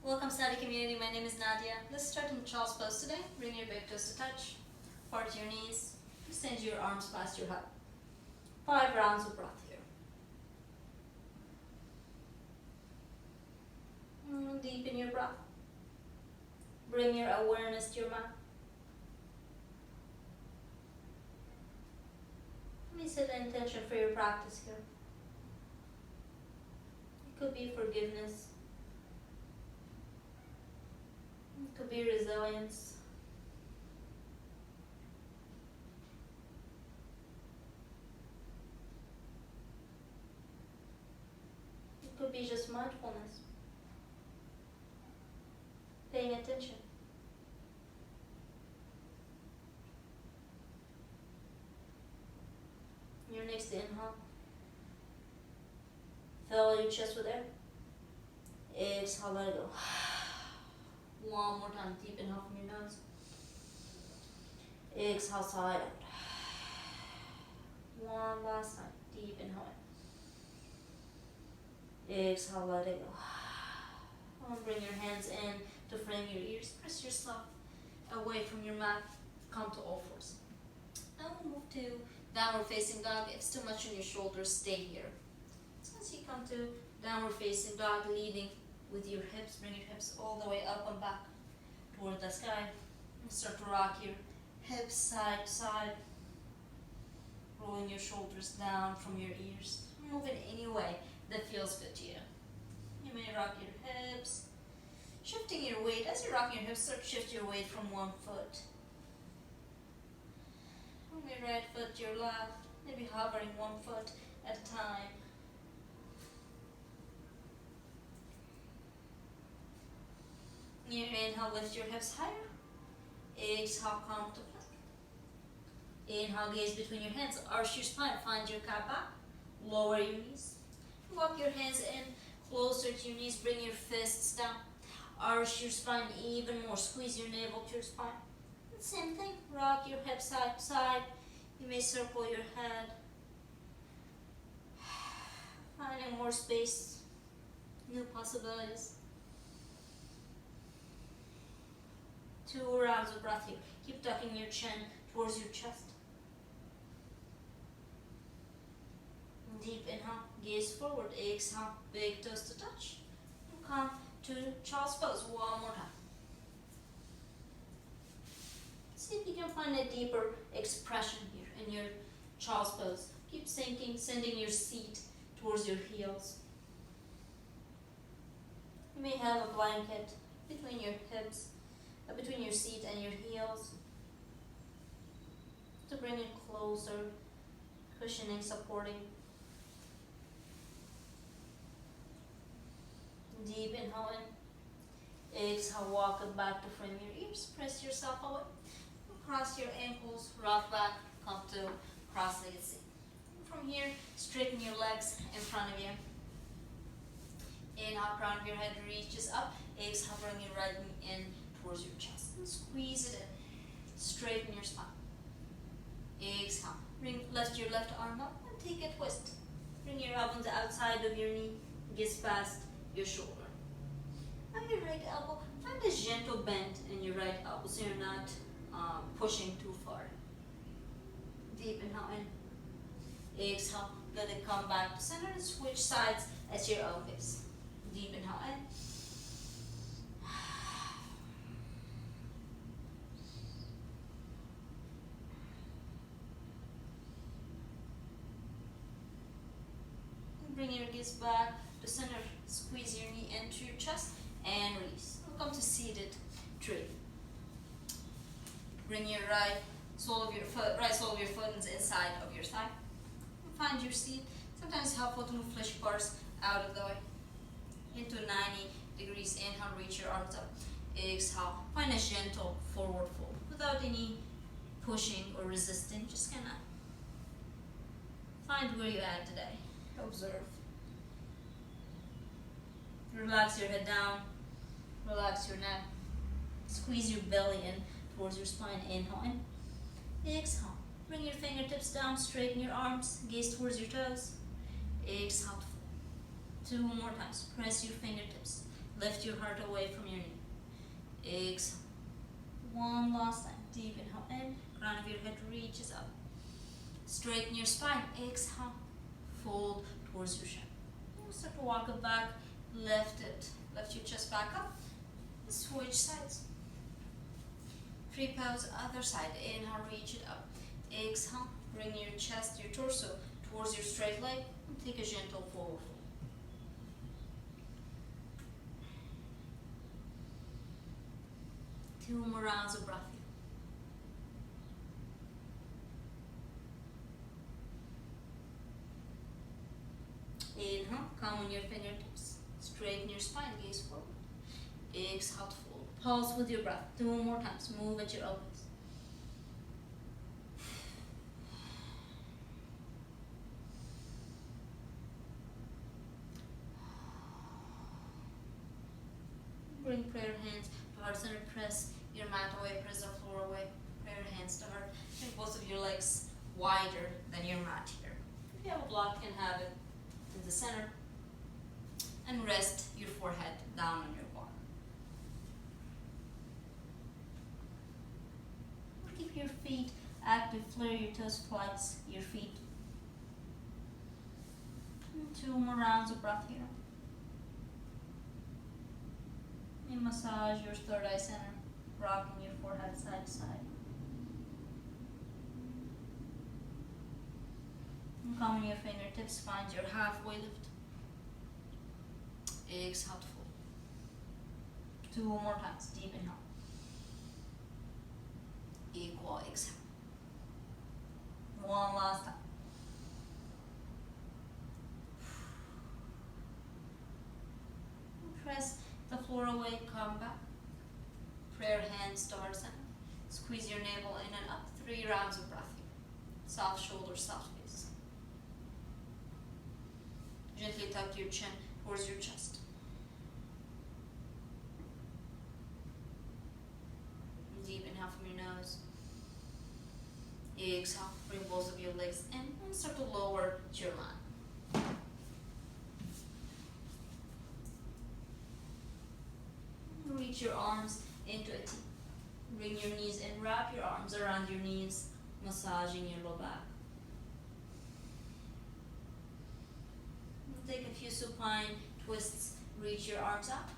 Welcome Sati community, my name is Nadia. Let's start in child's pose today. Bring your big toes to touch. Part your knees. Extend your arms past your heart. 5 rounds of breath here. Deepen your breath. Bring your awareness to your mouth. Let me set an intention for your practice here. It could be forgiveness. It could be resilience. It could be just mindfulness. Paying attention. Your next inhale. Fill your chest with air. Exhale, let it go. One more time, deep inhale from your nose. Exhale, side out. One last time, deep inhale. Exhale, let it go. Bring your hands in to frame your ears. Press yourself away from your mat. Come to all fours. Now we'll move to downward facing dog. If it's too much on your shoulders, stay here. So as you come to downward facing dog, leading with your hips, bring your hips all the way up and back toward the sky. Start to rock your hips side to side, rolling your shoulders down from your ears. Move in any way that feels good to you. You may rock your hips, shifting your weight. As you rock your hips, start to shift your weight from one foot. From your right foot to your left, maybe hovering one foot at a time. Your inhale, lift your hips higher. Exhale, come to plank. Inhale, gaze between your hands. Arch your spine, find your cat back. Lower your knees. Walk your hands in closer to your knees. Bring your fists down. Arch your spine even more. Squeeze your navel to your spine. Same thing. Rock your hips side to side. You may circle your head. Finding more space. New possibilities. 2 rounds of breath here. Keep tucking your chin towards your chest. Deep inhale, gaze forward. Exhale, big toes to touch. And come to child's pose one more time. See if you can find a deeper expression here in your child's pose. Keep sinking, sending your seat towards your heels. You may have a blanket between your hips, between your seat and your heels, to bring it closer, cushioning, supporting. Deep inhale in. Exhale, walk it back to frame your ears. Press yourself away. Cross your ankles, rock back, come to cross-legged seat. From here, straighten your legs in front of you. Inhale, crown of your head reaches up. Exhale, bring your right knee in towards your chest and squeeze it in. Straighten your spine. Exhale. Lift your left arm up and take a twist. Bring your elbow on the outside of your knee. Gaze past your shoulder. On your right elbow, find a gentle bend in your right elbow so you're not pushing too far. Deep inhale in. Exhale. Let it come back to center and switch sides at your own pace. Deep inhale in. Bring your gaze back to center. Squeeze your knee into your chest and release. Welcome to seated tree. Bring your right sole of your foot inside of your thigh. Find your seat. Sometimes it's helpful to move flesh parts out of the way. Into 90 degrees. Inhale, reach your arms up. Exhale. Find a gentle forward fold without any pushing or resisting. Just kind of find where you're at today. Observe. Relax your head down. Relax your neck. Squeeze your belly in towards your spine. Inhale in. Exhale. Bring your fingertips down. Straighten your arms. Gaze towards your toes. Exhale. 2 more times. Press your fingertips. Lift your heart away from your knee. Exhale. One last time. Deep inhale in. Crown of your head reaches up. Straighten your spine. Exhale. Fold towards your shin. Start to walk it back. Lift it. Lift your chest back up. Switch sides. Free pose, other side. Inhale, reach it up. Exhale, bring your chest, your torso towards your straight leg. And take a gentle forward fold. Two more rounds of breath here. Inhale, come on your fingertips. Straighten your spine, gaze forward. Exhale, fold. Pause with your breath. Two more times. Move at your elbows. Bring prayer hands to heart center. Press your mat away. Press the floor away. Prayer hands to heart. Bring both of your legs wider than your mat here. If you have a block, you can have it in the center. And rest your forehead down on your bottom. Keep your feet active, flare your toes, flex your feet. And two more rounds of breath here. And massage your third eye center, rocking your forehead side to side. And come on your fingertips, find your halfway lift. Exhale, fold. Two more times, deep inhale. Equal exhale. One last time. Press the floor away, come back. Prayer hands to heart center. Squeeze your navel in and up. 3 rounds of breath here. Soft shoulders, soft face. Gently tuck your chin towards your chest. Deep inhale from your nose. Exhale, bring both of your legs in and start to lower your mat. Reach your arms into a T. Bring your knees in, wrap your arms around your knees, massaging your low back. Take a few supine twists, reach your arms up.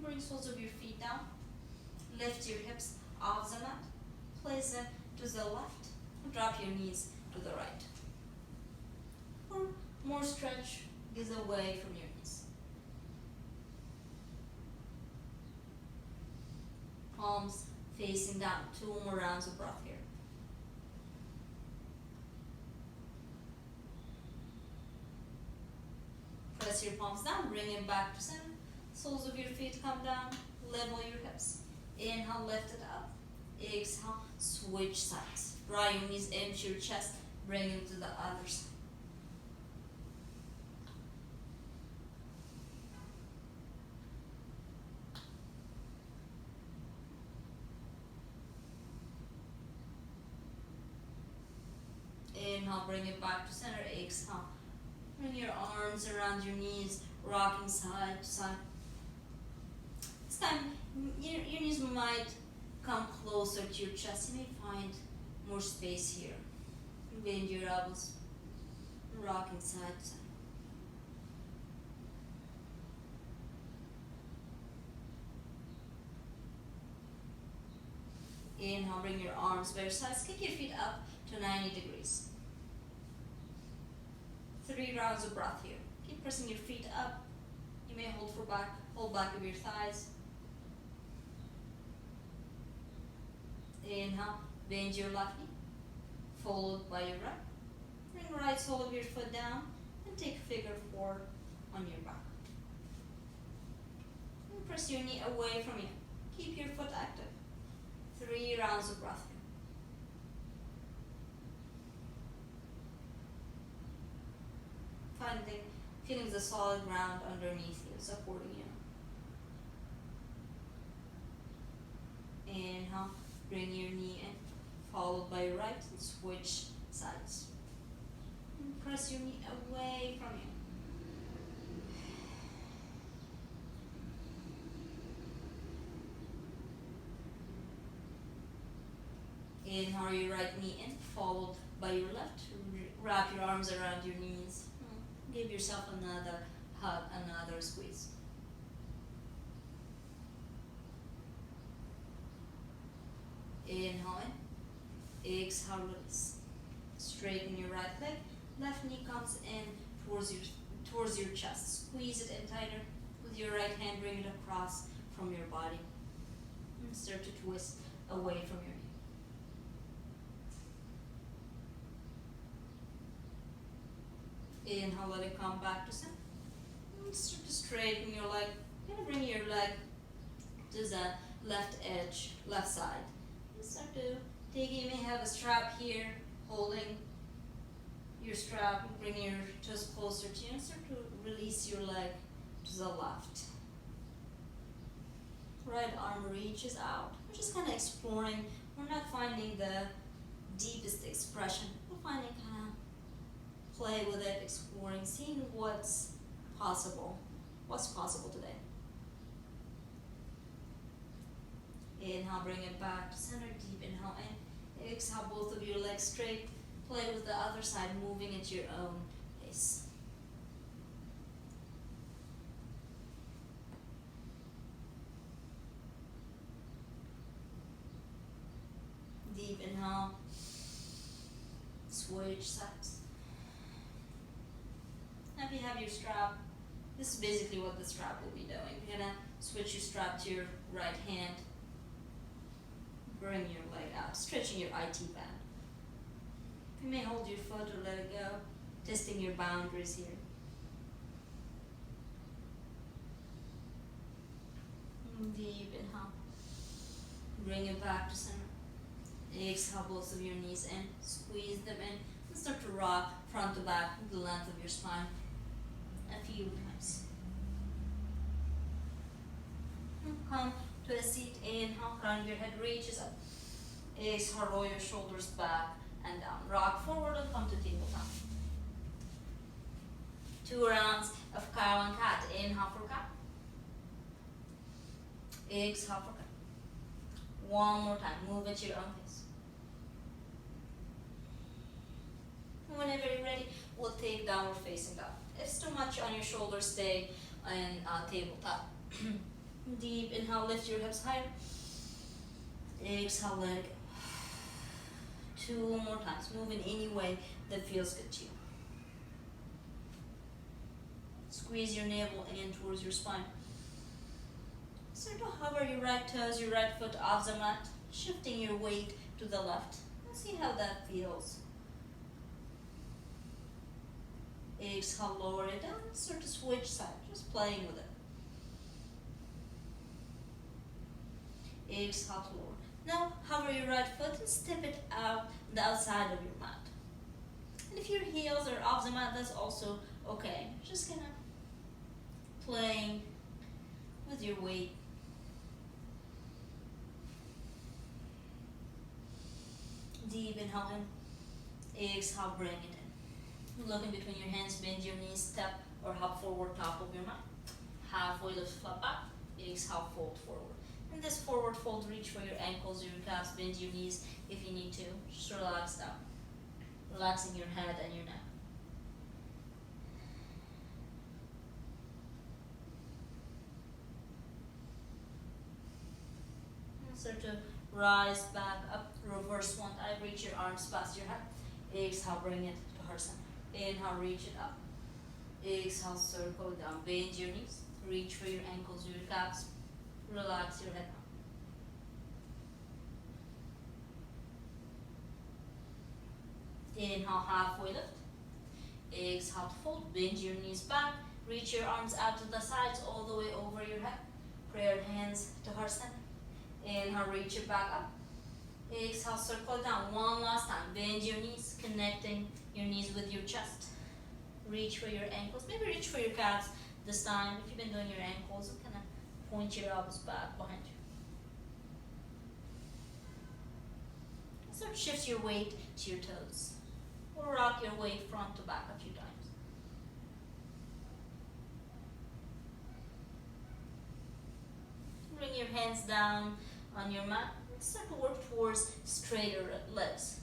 Bring soles of your feet down. Lift your hips off the mat. Place them to the left. Drop your knees to the right. For more stretch, gaze away from your knees. Palms facing down. 2 more rounds of breath here. Press your palms down, bring it back to center. Soles of your feet come down, level your hips. Inhale, lift it up. Exhale, switch sides. Draw your knees into your chest, bring it to the other side. Inhale, bring it back to center. Exhale, bring your arms around your knees, rocking side to side. This time, your knees might come closer to your chest. You may find more space here. Bend your elbows, rocking side to side. Inhale, bring your arms by your sides. Kick your feet up to 90 degrees. 3 rounds of breath here. Keep pressing your feet up. You may hold back of your thighs. Inhale, bend your left knee, followed by your right. Bring right sole of your foot down and take figure 4 on your back. And press your knee away from you. Keep your foot active. 3 rounds of breath here. Feeling the solid ground underneath you, supporting you. Inhale, bring your knee in, followed by your right, and switch sides. And press your knee away from you. Inhale your right knee in, followed by your left. Wrap your arms around your knees. Give yourself another hug, another squeeze. Inhale in, exhale, release. Straighten your right leg, left knee comes in towards your chest. Squeeze it in tighter. With your right hand, bring it across from your body. And start to twist away from your knee. Inhale, let it come back to center. And start to straighten your leg. You're gonna bring your leg to the left edge, left side. And start to take it. You may have a strap here, holding your strap. Bring your toes closer to you and start to release your leg to the left. Right arm reaches out. We're just kind of exploring. We're not finding the deepest expression. We're finding kind of play with it, exploring, seeing what's possible. What's possible today. Inhale, bring it back to center. Deep inhale in. Exhale, both of your legs straight. Play with the other side, moving at your own pace. Deep inhale. Switch sides. Now if you have your strap, this is basically what the strap will be doing. You're gonna switch your strap to your right hand. Bring your leg out, stretching your IT band. You may hold your foot or let it go, testing your boundaries here. Deep inhale. Bring it back to center. Exhale, both of your knees in. Squeeze them in. And start to rock front to back, the length of your spine. A few times. And come to a seat. Inhale, crown of your head reaches up. Exhale, roll your shoulders back and down. Rock forward and come to tabletop. 2 rounds of cow and cat. Inhale for cow. Exhale for cat. One more time. Move at your own pace. Whenever you're ready, we'll take downward facing dog. If it's too much on your shoulders, stay in tabletop. Deep inhale, lift your hips higher. Exhale, let it go. 2 more times. Move in any way that feels good to you. Squeeze your navel in towards your spine. Start to hover your right toes, your right foot off the mat, shifting your weight to the left. And see how that feels. Exhale, lower it down, start to switch sides, just playing with it. Exhale to lower. Now hover your right foot and step it out the outside of your mat. And if your heels are off the mat, that's also okay. Just kind of playing with your weight. Deep inhale in. Exhale, bring it in. Look in between your hands, bend your knees, step or hop forward, top of your mat. Halfway lift, flat back. Exhale, fold forward. In this forward fold, reach for your ankles, your calves, bend your knees if you need to. Just relax down. Relaxing your head and your neck. And start to rise back up, reverse one time. Reach your arms past your head. Exhale, bring it to heart center. Inhale, reach it up. Exhale, circle down. Bend your knees. Reach for your ankles, your calves. Relax your head now. Inhale, halfway lift. Exhale to fold. Bend your knees back. Reach your arms out to the sides all the way over your head. Prayer hands to heart center. Inhale, reach it back up. Exhale, circle down. One last time. Bend your knees, connecting your knees with your chest. Reach for your ankles. Maybe reach for your calves this time. If you've been doing your ankles, kind of point your elbows back behind you. So shift your weight to your toes. Or rock your weight front to back a few times. Bring your hands down on your mat. start to work towards straighter legs.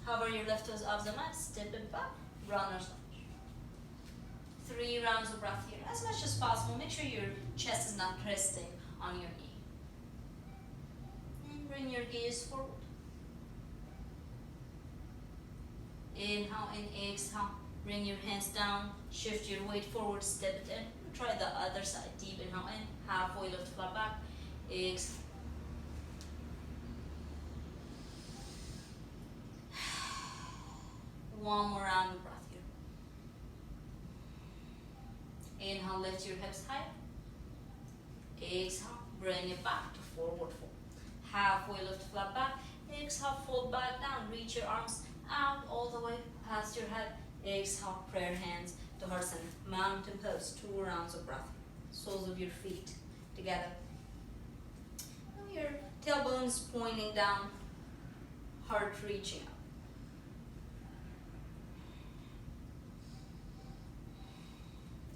Hover your left toes off the mat, step it back, runner's lunge. 3 rounds of breath here. As much as possible, make sure your chest is not resting on your knee. And bring your gaze forward. Inhale and exhale. Bring your hands down, shift your weight forward, step it in. Try the other side. Deep inhale in, halfway lift, flat back. Exhale. One more round of breath here. Inhale, lift your hips high. Exhale, bring it back to forward fold. Halfway lift, flat back. Exhale, fold back down. Reach your arms out all the way past your head. Exhale, prayer hands to heart center. Mountain pose, 2 rounds of breath. Soles of your feet together. Now your tailbones pointing down, heart reaching up.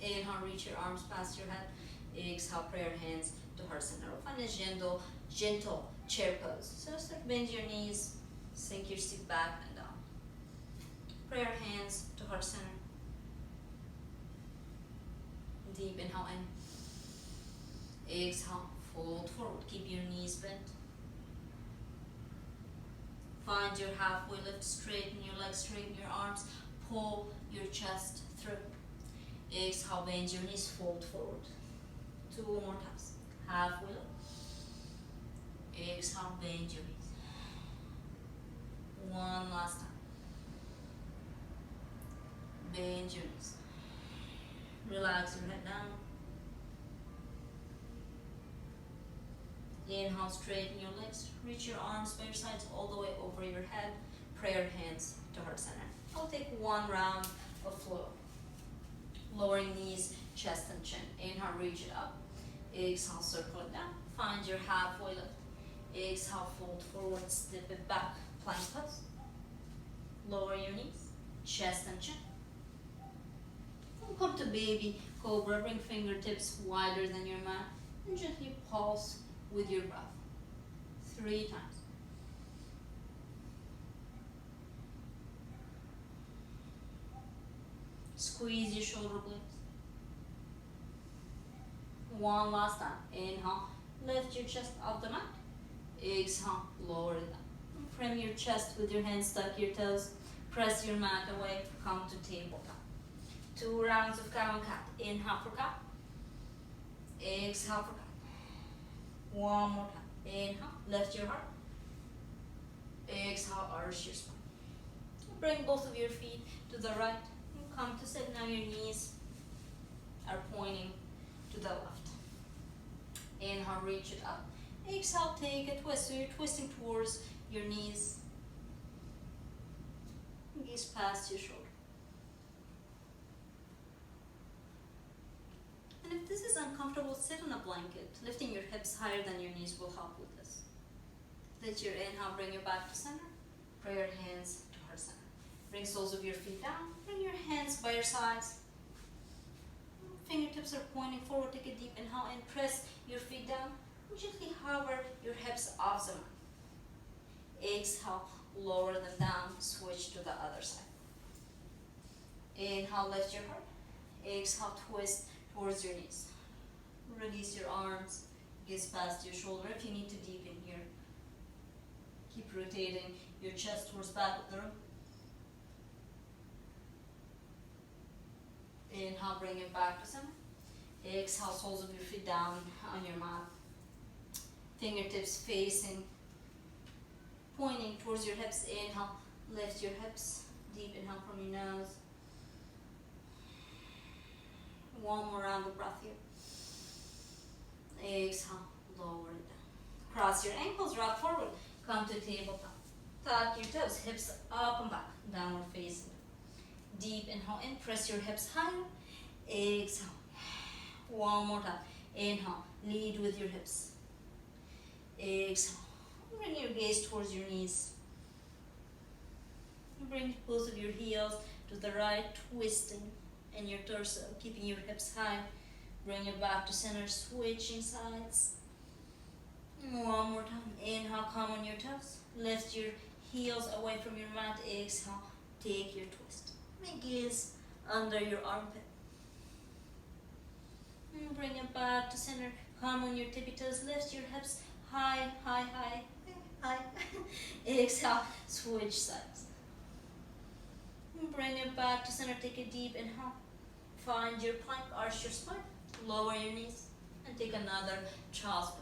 Inhale, reach your arms past your head. Exhale, prayer hands to heart center. Find a gentle chair pose. So start bend your knees, sink your seat back and down. Prayer hands to heart center. Deep inhale in. Exhale, fold forward. Keep your knees bent. Find your halfway lift, straighten your legs, straighten your arms. Pull your chest through. Exhale, bend your knees, fold forward. 2 more times. Halfway lift. Exhale, bend your knees. One last time. Bend your knees. Relax your head down. Inhale, straighten your legs. Reach your arms by your sides all the way over your head. Prayer hands to heart center. I'll take 1 round of flow. Lowering knees, chest and chin. Inhale, reach it up. Exhale, circle it down. Find your halfway lift. Exhale, fold forward, step it back. Plank pose. Lower your knees, chest and chin. Come to baby cobra. Bring fingertips wider than your mat. And gently pulse with your breath. 3 times. Squeeze your shoulder blades. 1 last time. Inhale, lift your chest off the mat. Exhale, lower it down. Frame your chest with your hands, tuck your toes. Press your mat away, come to tabletop. 2 rounds of cow and cat. Inhale for cow. Exhale for cat. 1 more time. Inhale, lift your heart. Exhale, arch your spine. Bring both of your feet to the right. Come to sit. Now your knees are pointing to the left. Inhale, reach it up. Exhale, take a twist. So you're twisting towards your knees. Gaze past your shoulder. And if this is uncomfortable, sit on a blanket. Lifting your hips higher than your knees will help with this. Let your inhale, bring your back to center. Prayer hands to heart center. Bring soles of your feet down. Bring your hands by your sides. Fingertips are pointing forward. Take a deep inhale and press your feet down. Gently hover your hips off the mat. Exhale, lower them down. Switch to the other side. Inhale, lift your heart. Exhale, twist towards your knees. Release your arms. Gaze past your shoulder. If you need to deepen here, keep rotating your chest towards back of the room. Inhale, bring it back to center. Exhale, soles of your feet down on your mat. Fingertips facing, pointing towards your hips. Inhale, lift your hips. Deep inhale from your nose. 1 more round of breath here. Exhale, lower it down. Cross your ankles, rock forward. Come to tabletop. Tuck your toes, hips up and back. Downward facing. Deep inhale in, press your hips higher. Exhale. 1 more time. Inhale, lead with your hips. Exhale. Bring your gaze towards your knees. Bring both of your heels to the right, twisting in your torso, keeping your hips high. Bring your back to center, switching sides. One more time. Inhale, come on your toes. Lift your heels away from your mat. Exhale, take your twist. Make gaze under your armpit. Bring it back to center. Come on your tippy toes. Lift your hips high, high, high, high. Exhale, switch sides. Bring it back to center. Take a deep inhale. Find your plank. Arch your spine. Lower your knees. And take another child's pose.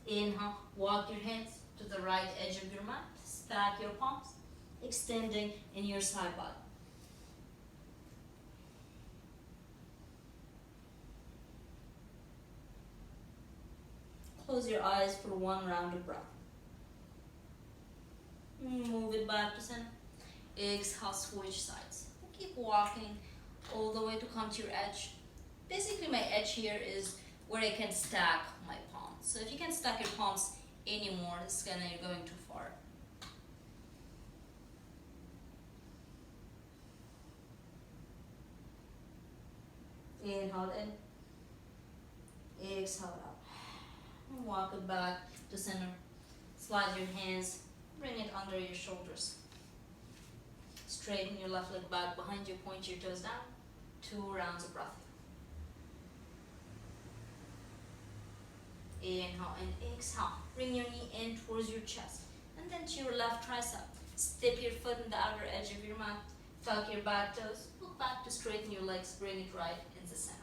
Inhale, walk your hands to the right edge of your mat. Stack your palms, extending in your side body. Close your eyes for one round of breath. Move it back to center. Exhale, switch sides. Keep walking all the way to come to your edge. Basically, my edge here is where I can stack my palms. So if you can't stack your palms anymore, you're going too far. Inhale in. Exhale out. Walk it back to center. Slide your hands. Bring it under your shoulders. Straighten your left leg back behind you. Point your toes down. 2 rounds of breath. Inhale and exhale. Bring your knee in towards your chest. And then to your left tricep. Step your foot in the outer edge of your mat. Tuck your back toes. Look back to straighten your legs. Bring it right into center.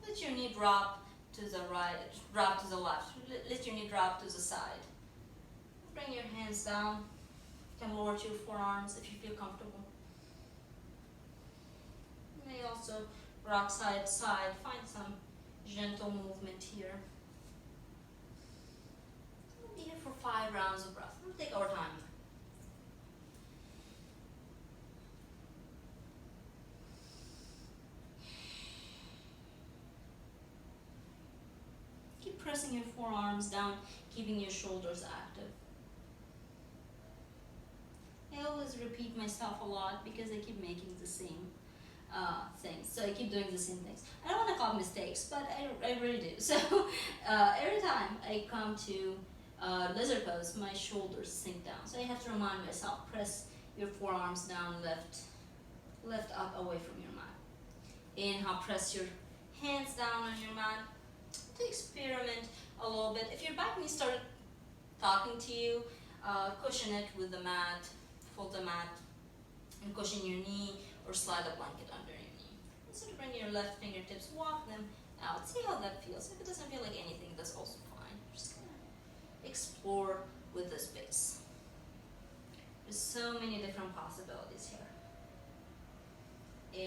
Let your knee drop to the right, drop to the left. Let your knee drop to the side. Bring your hands down. You can lower to your forearms if you feel comfortable. You may also rock side to side. Find some gentle movement here. We'll be here for 5 rounds of breath. We'll take our time. Keep pressing your forearms down, keeping your shoulders active. I always repeat myself a lot because I keep making the same things. So I keep doing the same things. I don't want to call mistakes, but I really do. So every time I come to lizard pose, my shoulders sink down. So I have to remind myself, press your forearms down, lift up away from your mat. Inhale, press your hands down on your mat. To experiment a little bit. If your back knee started talking to you, cushion it with the mat, fold the mat, and cushion your knee or slide a blanket under your knee. So bring your left fingertips, walk them out, see how that feels. If it doesn't feel like anything, that's also fine. Just explore with this base. There's so many different possibilities here.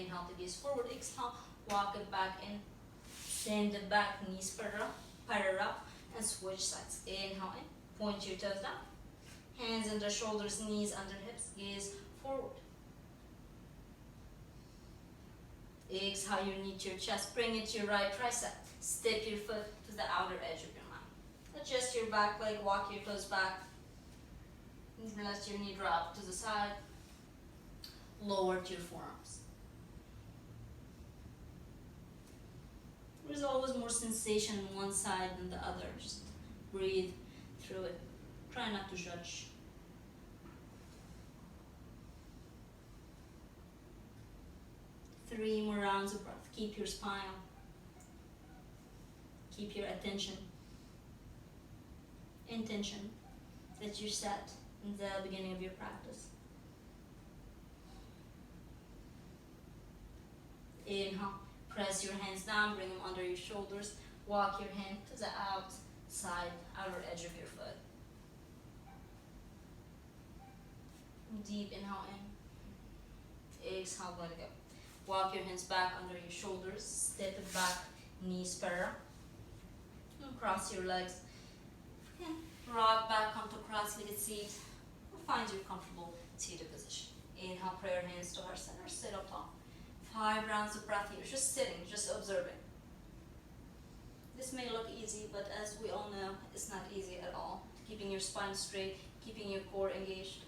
Inhale to gaze forward, exhale, walk it back in. Send it back, knees parallel up, and switch sides. Inhale in, point your toes down. Hands under shoulders, knees under hips, gaze forward. Exhale your knee to your chest, bring it to your right tricep. Step your foot to the outer edge of your mat. Adjust your back leg, walk your toes back. Let your knee drop to the side. Lower to your forearms. There's always more sensation on one side than the other. Just breathe through it. Try not to judge. Three more rounds of breath. Keep your spine. Keep your attention. Intention that you set in the beginning of your practice. Inhale. Press your hands down, bring them under your shoulders. Walk your hand to the outer edge of your foot. Deep inhale in. Exhale, let it go. Walk your hands back under your shoulders. Step it back, knees parallel. And cross your legs. And rock back onto cross-legged seat. Find your comfortable seated position. Inhale, prayer hands to heart center. Sit up tall. 5 rounds of breath here, just sitting, just observing. This may look easy, but as we all know, it's not easy at all. Keeping your spine straight, keeping your core engaged.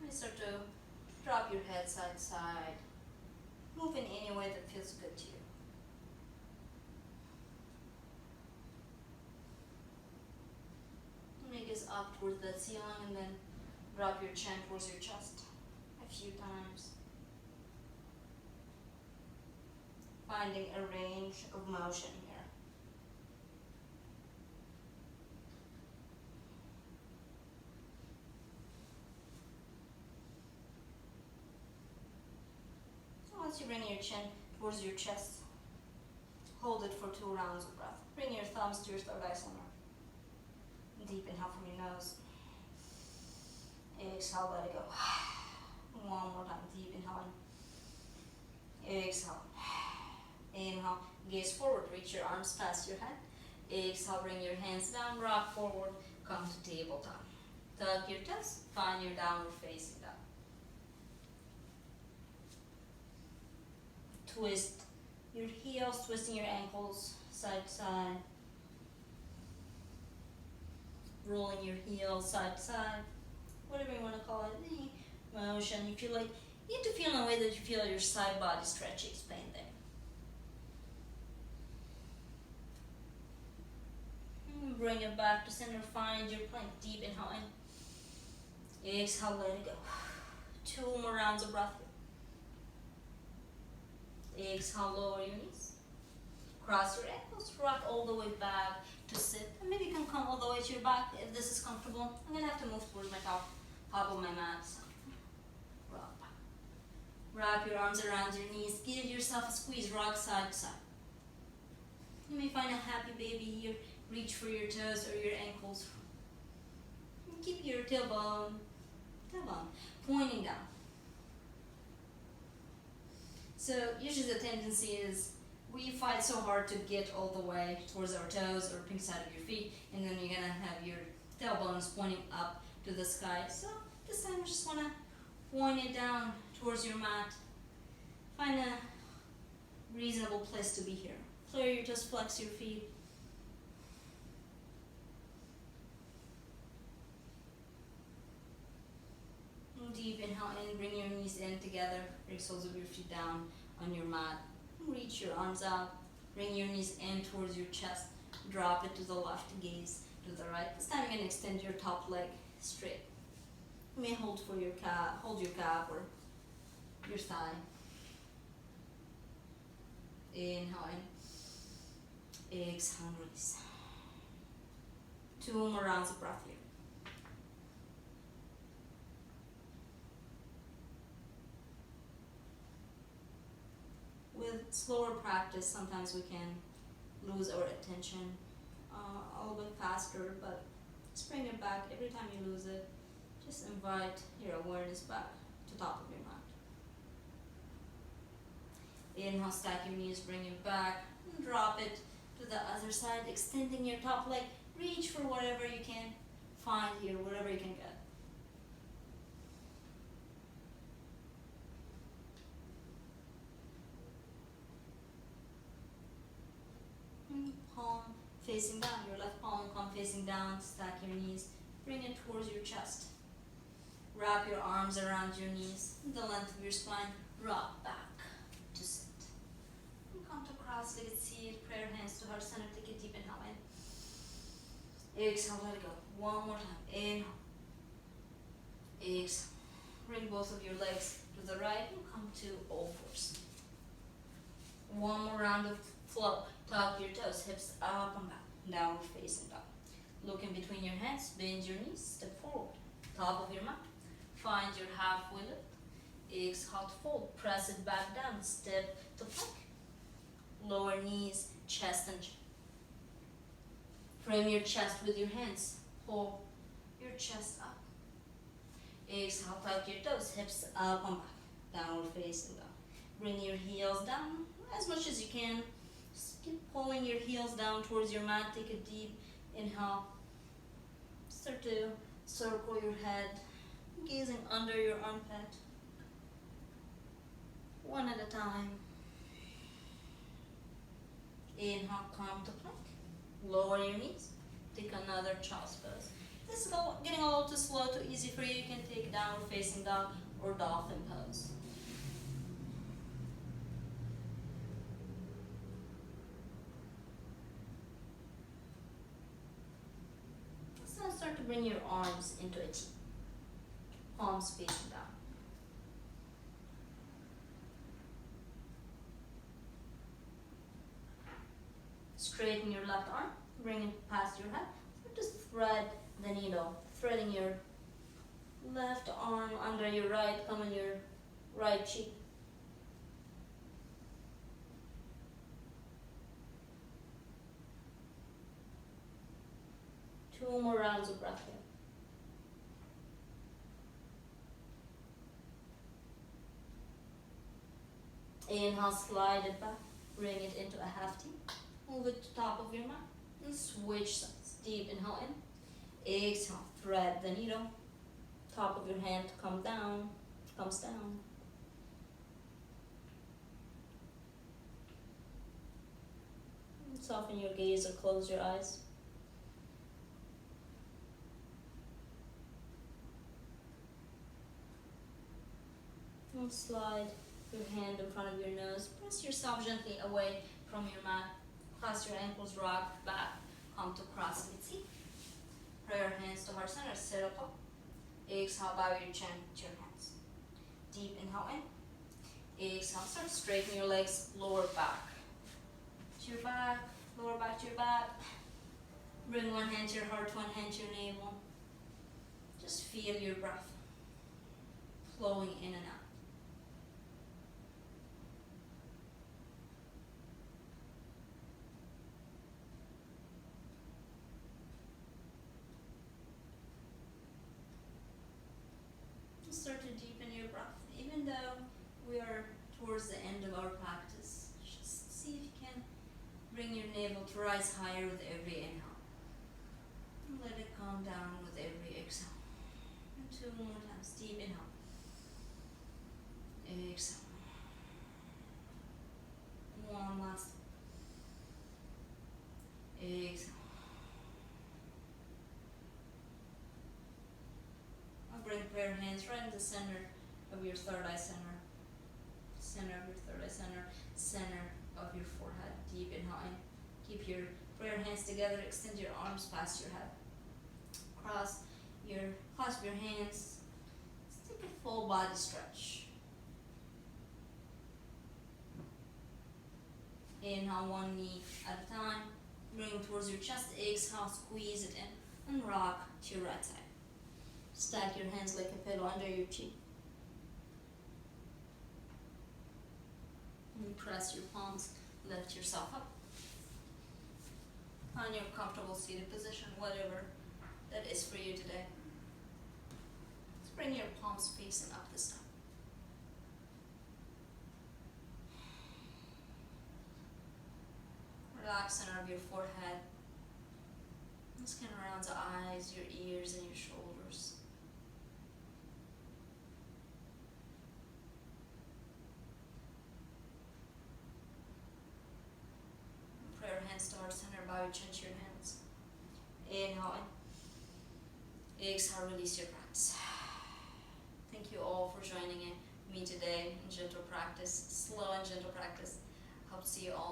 And start to drop your head side to side. Move in any way that feels good to you. Make gaze up towards the ceiling and then drop your chin towards your chest a few times. Finding a range of motion here. Once you bring your chin towards your chest, hold it for 2 rounds of breath. Bring your thumbs to your third eye center. Deep inhale from your nose. Exhale, let it go. One more time, deep inhale in. Exhale. Inhale, gaze forward, reach your arms past your head. Exhale, bring your hands down, rock forward, come to tabletop. Tuck your toes, find your downward facing dog. Twist your heels, twisting your ankles side to side. Rolling your heels side to side. Whatever you want to call it, any motion. You feel like you need to feel in a way that you feel your side body stretching, expanding. Bring it back to center, find your plank, deep inhale in. Exhale, let it go. 2 more rounds of breath. Exhale, lower your knees. Cross your ankles, rock all the way back to sit. And maybe you can come all the way to your back if this is comfortable. I'm gonna have to move towards my top of my mat. So rock back. Wrap your arms around your knees. Give yourself a squeeze, rock side to side. You may find a happy baby here. Reach for your toes or your ankles. And keep your tailbone pointing down. So usually the tendency is we fight so hard to get all the way towards our toes or pink side of your feet, and then you're gonna have your tailbones pointing up to the sky. So this time you just wanna point it down towards your mat. Find a reasonable place to be here. Flare your toes, flex your feet. Deep inhale in, bring your knees in together, bring soles of your feet down on your mat. Reach your arms out, bring your knees in towards your chest, drop it to the left, gaze to the right. This time you're going to extend your top leg straight. You may hold for your calf, hold your calf or your thigh. Inhale in, exhale, release. 2 more rounds of breath here. With slower practice, sometimes we can lose our attention a little bit faster, but just bring it back. Every time you lose it, just invite your awareness back to top of your mat. Inhale, stack your knees, bring it back, and drop it to the other side, extending your top leg. Reach for whatever you can find here, whatever you can get. Palm facing down, your left palm will come facing down, stack your knees, bring it towards your chest. Wrap your arms around your knees, the length of your spine, rock back to sit. And come to cross-legged seat, prayer hands to heart center, take a deep inhale in. Exhale, let it go. One more time, inhale. Exhale. Bring both of your legs to the right and come to all fours. One more round of flow. Tuck your toes, hips up and back, downward facing dog. Look in between your hands, bend your knees, step forward. Top of your mat, find your halfway lift. Exhale to fold, press it back down, step to plank. Lower knees, chest and chin. Frame your chest with your hands, pull your chest up. Exhale, tuck your toes, hips up and back, downward facing dog. Bring your heels down as much as you can. Just keep pulling your heels down towards your mat. Take a deep inhale. Start to circle your head, gazing under your armpit. One at a time. Inhale, come to plank. Lower your knees. Take another child's pose. This is getting a little too slow, too easy for you. You can take downward facing dog or dolphin pose. Let's now start to bring your arms into a T. Palms facing down. Straighten your left arm, bring it past your head. Just thread the needle, threading your left arm under your right, come on your right cheek. Two more rounds of breath here. Inhale, slide it back, bring it into a half T. Move it to top of your mat and switch sides. Deep inhale in. Exhale, thread the needle. Top of your hand comes down. Soften your gaze or close your eyes. And slide your hand in front of your nose. Press yourself gently away from your mat. Cross your ankles, rock back, come to cross mitzi. Pray your hands to heart center, sit up. Exhale, bow your chin to your hands. Deep inhale in. Exhale, start straightening your legs, lower back to your back, lower back to your back. Bring one hand to your heart, one hand to your navel. Just feel your breath flowing in and out. Start to deepen your breath. Even though we are towards the end of our practice, just see if you can bring your navel to rise higher with every inhale. And let it calm down with every exhale. And two more times. Deep inhale. Exhale. One last. Exhale. Bring prayer hands right in the center of your third eye center. Center of your third eye center. Center of your forehead. Deep inhale in. Keep your prayer hands together. Extend your arms past your head. Clasp your hands. Let's take a full body stretch. Inhale, one knee at a time. Bring it towards your chest. Exhale, squeeze it in and rock to your right side. Stack your hands like a pillow under your cheek. And press your palms, lift yourself up. Find your comfortable seated position, whatever that is for you today. Let's bring your palms facing up this time. Relax center of your forehead. Skin around the eyes, your ears, and your shoulders. Prayer hands to heart center, bow your chin to your hands. Inhale in. Exhale, release your practice. Thank you all for joining me today in gentle practice, slow and gentle practice. Hope to see you all